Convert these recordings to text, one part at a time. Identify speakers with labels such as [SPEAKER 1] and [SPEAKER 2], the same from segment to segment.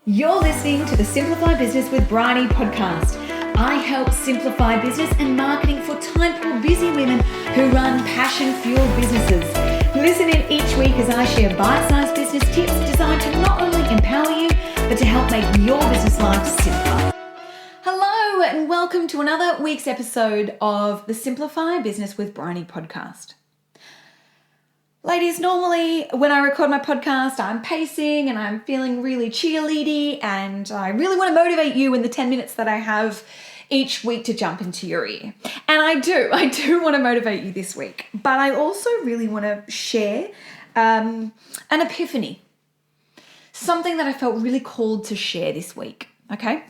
[SPEAKER 1] You're listening to the Simplify Business with Brinie podcast. I help simplify business and marketing for time-poor busy women who run passion-fueled businesses. Listen in each week as I share bite-sized business tips designed to not only empower you, but to help make your business life simpler. Hello and welcome to another week's episode of the Simplify Business with Brinie podcast. Ladies, normally when I record my podcast, I'm pacing and I'm feeling really cheerleady and I really want to motivate you in the 10 minutes that I have each week to jump into your ear. And I do want to motivate you this week, but I also really want to share an epiphany, something that I felt really called to share this week, okay?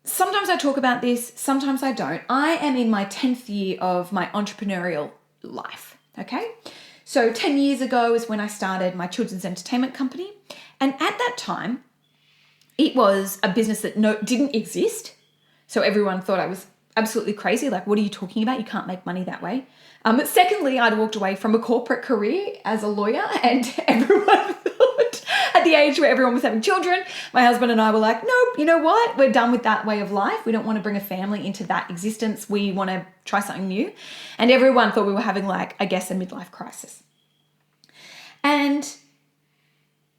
[SPEAKER 1] Sometimes I talk about this, sometimes I don't. I am in my 10th year of my entrepreneurial life, okay? So 10 years ago is when I started my children's entertainment company. And at that time, it was a business that didn't exist. So everyone thought I was absolutely crazy. Like, what are you talking about? You can't make money that way. Secondly, I'd walked away from a corporate career as a lawyer and everyone thought at the age where everyone was having children, my husband and I were like, nope, you know what? We're done with that way of life. We don't want to bring a family into that existence. We want to try something new. And everyone thought we were having a midlife crisis. And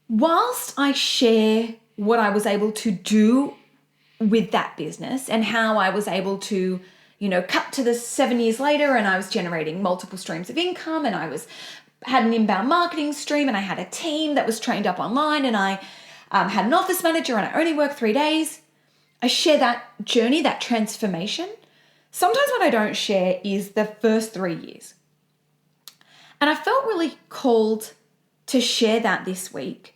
[SPEAKER 1] whilst I share what I was able to do with that business and how I was able to, cut to the 7 years later and I was generating multiple streams of income and I had an inbound marketing stream and I had a team that was trained up online and I had an office manager and I only worked 3 days. I share that journey, that transformation. Sometimes what I don't share is the first 3 years. And I felt really called to share that this week.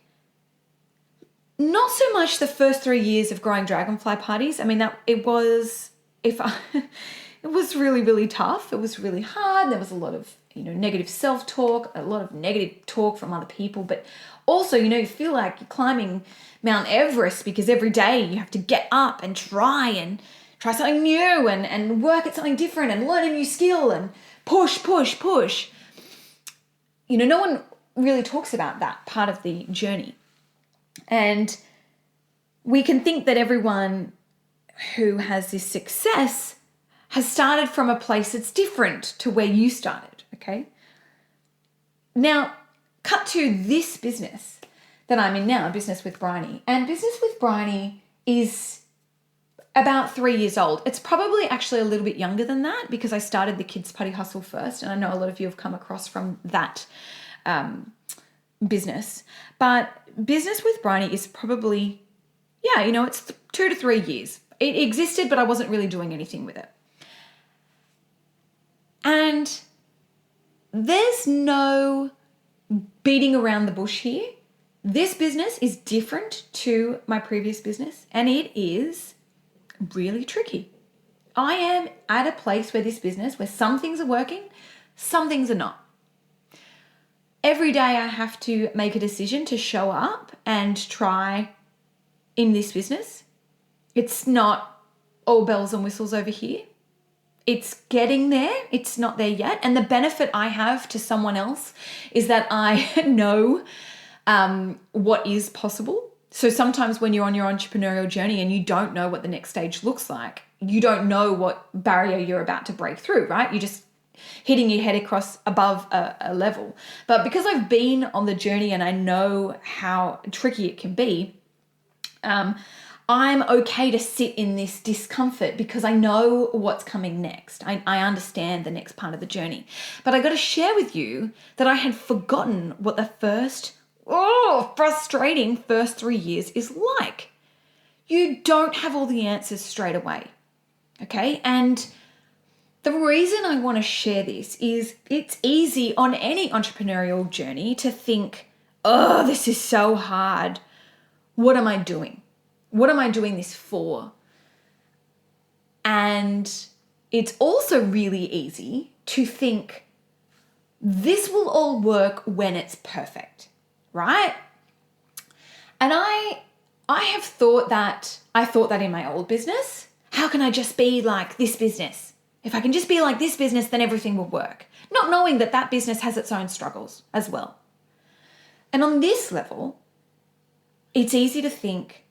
[SPEAKER 1] Not so much the first 3 years of growing dragonfly parties. I mean, it was really, really tough. It was really hard. There was a lot of, negative self-talk, a lot of negative talk from other people, but also, you feel like you're climbing Mount Everest because every day you have to get up and try something new and work at something different and learn a new skill and push. No one really talks about that part of the journey. And we can think that everyone who has this success has started from a place that's different to where you started, okay? Now, cut to this business that I'm in now, Business with Brinie. And Business with Brinie is about 3 years old. It's probably actually a little bit younger than that because I started the Kids Putty Hustle first. And I know a lot of you have come across from that business. But Business with Brinie is probably, it's 2 to 3 years. It existed, but I wasn't really doing anything with it. And there's no beating around the bush here. This business is different to my previous business, and it is really tricky. I am at a place where some things are working, some things are not. Every day I have to make a decision to show up and try in this business. It's not all bells and whistles over here. It's getting there. It's not there yet. And the benefit I have to someone else is that I know what is possible. So sometimes when you're on your entrepreneurial journey and you don't know what the next stage looks like, you don't know what barrier you're about to break through, right? You're just hitting your head across above a level. But because I've been on the journey and I know how tricky it can be, I'm okay to sit in this discomfort because I know what's coming next. I understand the next part of the journey. But I got to share with you that I had forgotten what the frustrating first 3 years is like. You don't have all the answers straight away, okay? And the reason I want to share this is it's easy on any entrepreneurial journey to think, oh, this is so hard. What am I doing? What am I doing this for? And it's also really easy to think this will all work when it's perfect, right? And I have thought that, in my old business. How can I just be like this business? If I can just be like this business, then everything will work. Not knowing that business has its own struggles as well. And on this level, it's easy to think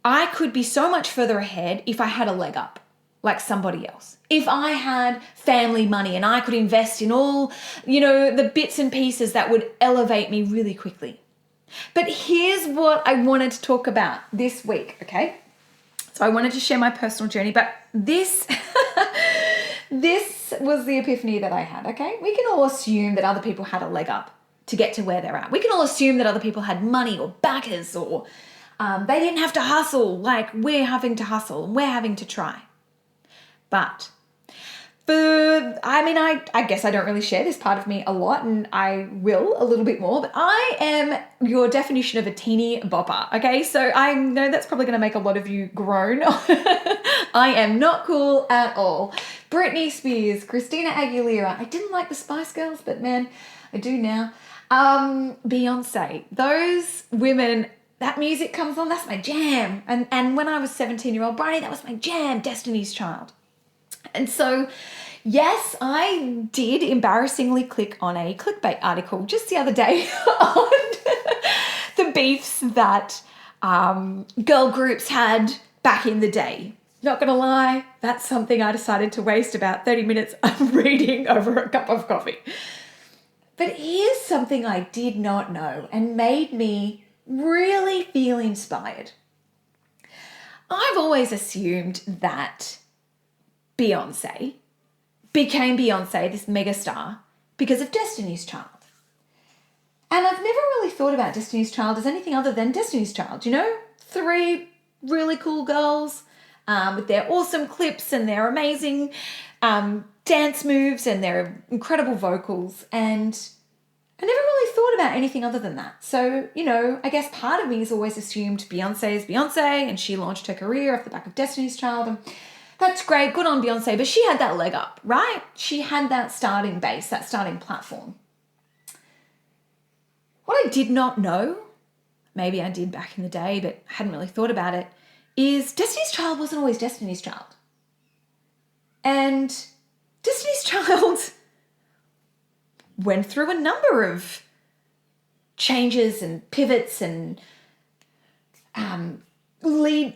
[SPEAKER 1] I could be so much further ahead if I had a leg up like somebody else. If I had family money and I could invest in all, the bits and pieces that would elevate me really quickly. But here's what I wanted to talk about this week, okay? So I wanted to share my personal journey, but this was the epiphany that I had, okay? We can all assume that other people had a leg up to get to where they're at. We can all assume that other people had money or backers or they didn't have to hustle like we're having to hustle and we're having to try. But I guess I don't really share this part of me a lot, and I will a little bit more, but I am your definition of a teeny bopper, okay? So I know that's probably going to make a lot of you groan. I am not cool at all. Britney Spears, Christina Aguilera. I didn't like the Spice Girls, but man, I do now. Beyonce. Those women, that music comes on, that's my jam. And when I was 17-year-old Brinie, that was my jam, Destiny's Child. And so, yes, I did embarrassingly click on a clickbait article just the other day on the beefs that girl groups had back in the day. Not going to lie, that's something I decided to waste about 30 minutes of reading over a cup of coffee. But here's something I did not know and made me really feel inspired. I've always assumed that Beyonce became Beyonce, this megastar, because of Destiny's Child. And I've never really thought about Destiny's Child as anything other than Destiny's Child, 3 really cool girls with their awesome clips and their amazing dance moves and their incredible vocals. And I never really thought about anything other than that. So, I guess part of me has always assumed Beyonce is Beyonce and she launched her career off the back of Destiny's Child. And that's great, good on Beyonce, but she had that leg up, right? She had that starting base, that starting platform. What I did not know, maybe I did back in the day, but hadn't really thought about it, is Destiny's Child wasn't always Destiny's Child. And Destiny's Child went through a number of changes and pivots and the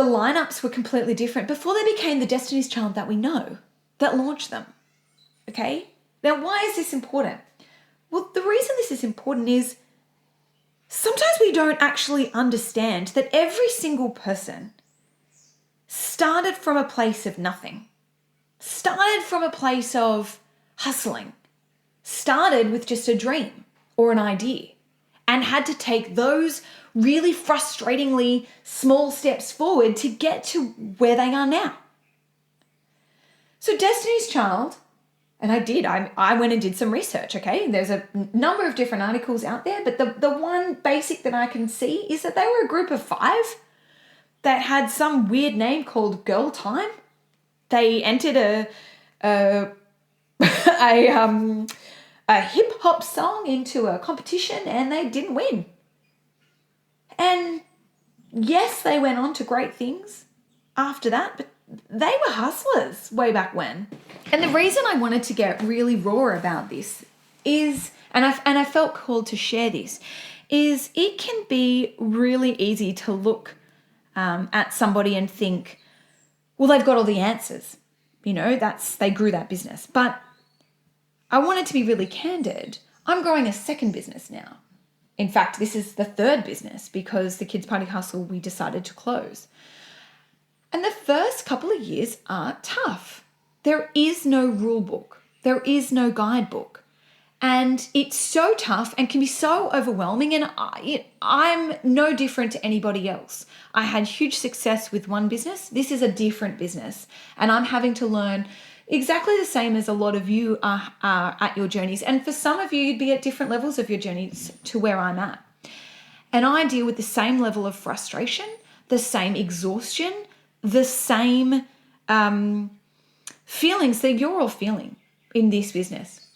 [SPEAKER 1] lineups were completely different before they became the Destiny's Child that we know, that launched them. Okay? Now, why is this important? Well, the reason this is important is sometimes we don't actually understand that every single person started from a place of nothing, started from a place of hustling, started with just a dream or an idea and had to take those really frustratingly small steps forward to get to where they are now. So Destiny's Child, and I went and did some research, okay? There's a number of different articles out there, but the one basic that I can see is that they were a group of 5 that had some weird name called Girl Time. They entered a hip hop song into a competition and they didn't win. And yes, they went on to great things after that, but they were hustlers way back when. And the reason I wanted to get really raw about this is, and I felt called to share this, is it can be really easy to look at somebody and think, well, they've got all the answers. They grew that business. But I wanted to be really candid. I'm growing a second business now. In fact, this is the third business because the Kids Party Hustle we decided to close. And the first couple of years are tough. There is no rule book. There is no guidebook. And it's so tough and can be so overwhelming. And I'm no different to anybody else. I had huge success with one business. This is a different business. And I'm having to learn exactly the same as a lot of you are at your journeys. And for some of you, you'd be at different levels of your journeys to where I'm at. And I deal with the same level of frustration, the same exhaustion, the same feelings that you're all feeling in this business.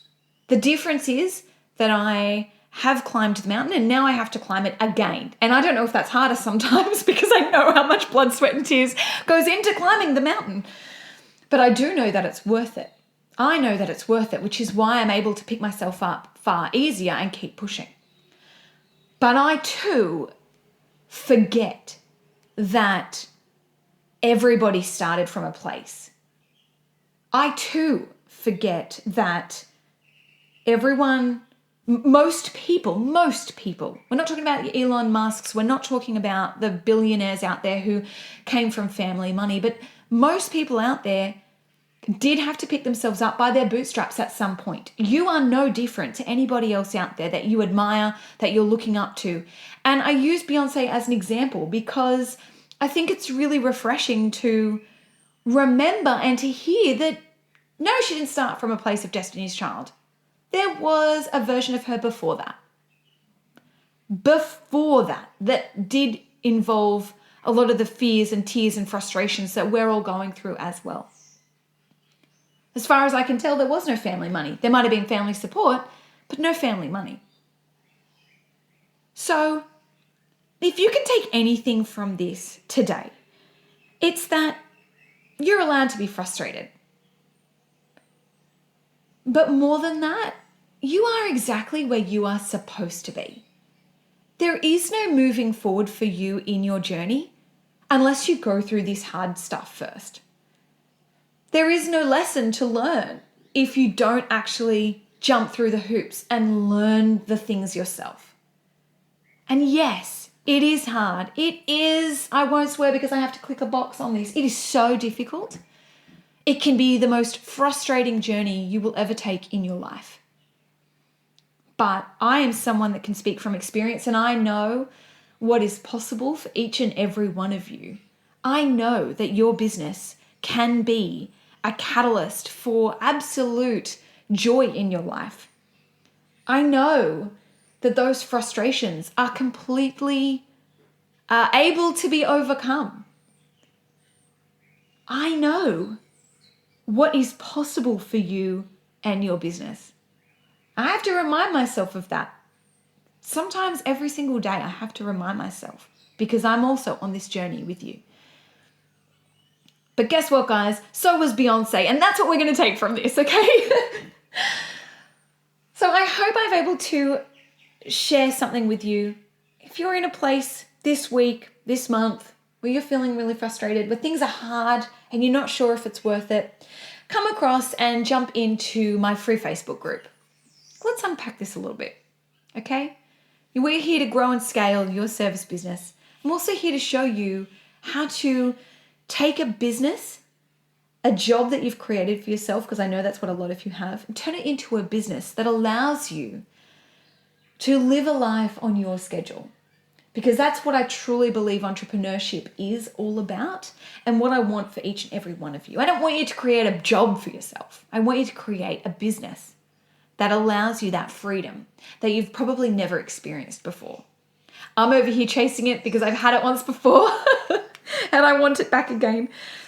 [SPEAKER 1] The difference is that I have climbed the mountain and now I have to climb it again. And I don't know if that's harder sometimes because I know how much blood, sweat, and tears goes into climbing the mountain. But I do know that it's worth it. I know that it's worth it, which is why I'm able to pick myself up far easier and keep pushing. But I too forget that everybody started from a place. I too forget that most people, we're not talking about the Elon Musks, we're not talking about the billionaires out there who came from family money, but most people out there did have to pick themselves up by their bootstraps at some point. You are no different to anybody else out there that you admire, that you're looking up to. And I use Beyonce as an example because I think it's really refreshing to remember and to hear that no, she didn't start from a place of Destiny's Child. There was a version of her before that. That did involve a lot of the fears and tears and frustrations that we're all going through as well. As far as I can tell, there was no family money. There might have been family support, but no family money. So, if you can take anything from this today, it's that you're allowed to be frustrated. But more than that, you are exactly where you are supposed to be. There is no moving forward for you in your journey unless you go through this hard stuff first. There is no lesson to learn if you don't actually jump through the hoops and learn the things yourself. And yes, it is hard. It is, I won't swear because I have to click a box on this. It is so difficult. It can be the most frustrating journey you will ever take in your life. But I am someone that can speak from experience, and I know what is possible for each and every one of you. I know that your business can be a catalyst for absolute joy in your life. I know that those frustrations are completely able to be overcome. I know what is possible for you and your business. I have to remind myself of that. Sometimes every single day I have to remind myself because I'm also on this journey with you. But guess what, guys? So was Beyonce, and that's what we're going to take from this, okay? So I hope I'm able to share something with you. If you're in a place this week, this month, where you're feeling really frustrated, where things are hard and you're not sure if it's worth it, come across and jump into my free Facebook group. Let's unpack this a little bit, okay? We're here to grow and scale your service business. I'm also here to show you how to take a business, a job that you've created for yourself, because I know that's what a lot of you have, and turn it into a business that allows you to live a life on your schedule. Because that's what I truly believe entrepreneurship is all about and what I want for each and every one of you. I don't want you to create a job for yourself. I want you to create a business that allows you that freedom that you've probably never experienced before. I'm over here chasing it because I've had it once before and I want it back again.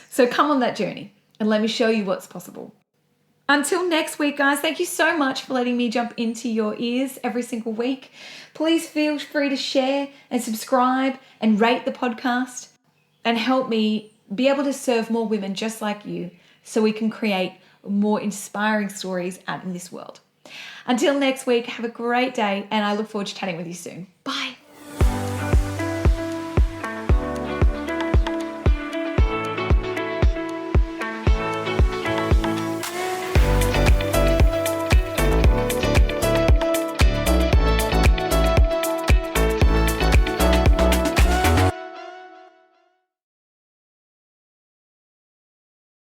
[SPEAKER 1] So come on that journey and let me show you what's possible. Until next week, guys, thank you so much for letting me jump into your ears every single week. Please feel free to share and subscribe and rate the podcast and help me be able to serve more women just like you so we can create more inspiring stories out in this world. Until next week, have a great day and I look forward to chatting with you soon. Bye.